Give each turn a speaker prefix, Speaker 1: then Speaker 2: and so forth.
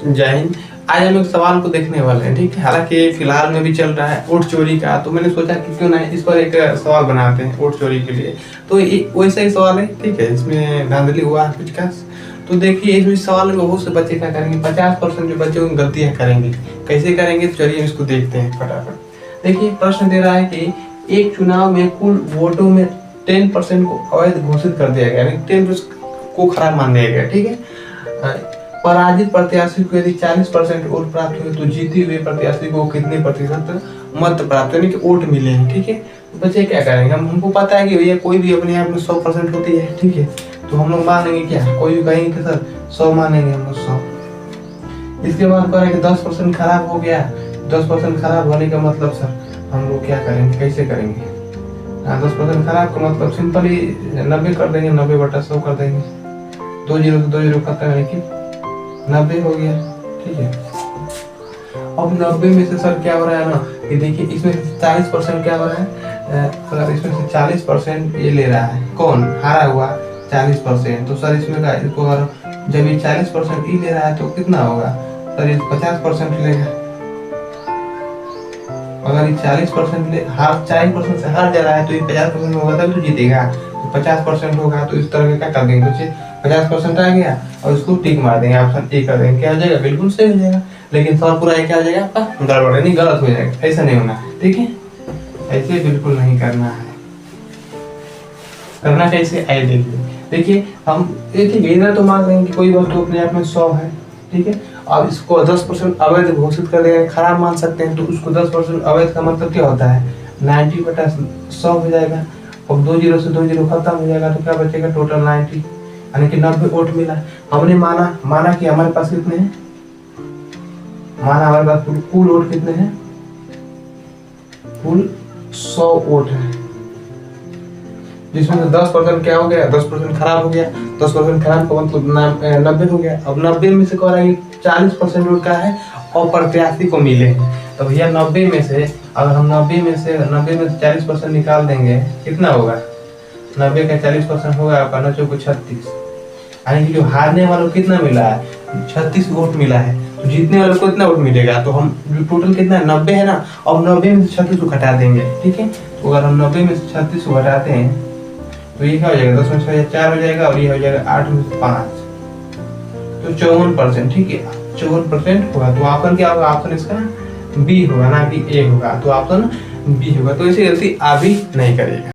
Speaker 1: जय हिंद। आज हम एक सवाल को देखने वाले हैं, ठीक है। हालांकि फिलहाल में भी चल रहा है वोट चोरी का, तो मैंने सोचा कि क्यों ना इस पर एक सवाल बनाते हैं वोट चोरी के लिए। तो वैसा ही सवाल है, ठीक है। इसमें धांधली हुआ है कुछ खास। तो देखिए, इसमें सवाल में बहुत से बच्चे क्या करेंगे, 50% जो बच्चे उन गलतियां करेंगे। कैसे करेंगे, तो चलिए इसको देखते हैं फटाफट। देखिए, प्रश्न दे रहा है कि एक चुनाव में कुल वोटों में 10% को अवैध घोषित कर दिया गया, यानी 10% को खराब मान लिया गया, ठीक है। पराजित प्रत्याशी को यदि 40% वोट प्राप्त हुए तो जीते हुए प्रत्याशी को कितने प्रतिशत मत प्राप्त यानी कि वोट मिले हैं, ठीक है। तो बच्चे क्या करेंगे, हमको पता है कि भैया कोई भी अपने आप में 100% होती है, ठीक है। तो हम लोग मानेंगे क्या, कोई भी कहेंगे कि सर 100 मानेंगे हम लोग 100। इसके बाद कहेंगे 10% खराब हो गया। 10% खराब होने का मतलब सर हम लोग क्या करेंगे, कैसे करेंगे। 10% खराब का मतलब सिंपली 90 कर देंगे, 90/100 कर देंगे। 2 0 से 2 0 खत्म है कि 90 हो गया, ठीक है। अब 90 में से सर क्या हो रहा है ना, कि देखिए इसमें 40% क्या हो रहा है, अगर इसमें से 40% ये ले रहा है, कौन हारा हुआ 40%। तो सर इसमें का इसको अगर जब ये 40% ये ले रहा है तो कितना होगा सर, ये 50% लेगा। अगर ये 40% ले 40% से हार जा रहा है तो ये 50% होगा तब तो जीतेगा। तो 50% होगा तो इस तरह का क्या कर देंगे, तो 50% आ गया और उसको टिक मार देंगे, ऑप्शन ए कर देंगे, क्या हो जाएगा, बिल्कुल सही हो जाएगा। लेकिन सर पूरा क्या हो जाएगा आपका गड़बड़, नहीं गलत हो जाएगा। ऐसा नहीं होना, ठीक है। ऐसे बिल्कुल नहीं करना है। करना कैसे, आइए देखिए। देखिए हम ठीक है, इधर तो मान लेंगे कि कोई वस्तु अपने आप में 100 है, ठीक है। अब इसको 10% अवैध घोषित कर देंगे, खराब मान सकते हैं। तो उसको 10% अवैध का मतलब क्या होता है, 90/100 हो जाएगा। और 2 0 से 2 0 खत्म हो जाएगा, तो क्या बचेगा, टोटल 90 यानी कि 90 वोट मिला। हमने माना कि हमारे पास कितने हैं, माना हमारे पास कुल वोट कितने हैं, कुल 100 वोट है, जिसमें से 10% क्या हो गया, 10% खराब हो गया। 10% खराब का मतलब 90 हो गया। अब 90 में से कह रहा है 40% वोट का है और प्रत्याशी को मिले हैं। तो भैया 90 में से अगर हम 90 में से 40% निकाल देंगे, कितना होगा, 90 का 40% होगा आपका 9 चौको 36, यानी कि जो हारने वालों को कितना मिला है, 36 वोट मिला है। तो जीतने वालों को कितना वोट मिलेगा, तो हम जो टोटल कितना है 90 है ना, अब 90 में से 36 को घटा देंगे, ठीक है। तो अगर हम 90 में से 36 को घटाते हैं तो ये क्या हो जाएगा, 10 में से 4 हो जाएगा और ये हो जाएगा 8 में से 5, तो 54%, ठीक है। 54% होगा। तो ऑप्शन क्या होगा, ऑप्शन इसका बी होगा, ना कि ए होगा। तो ऑप्शन बी होगा। तो ऐसी गलती आप भी नहीं करेगा।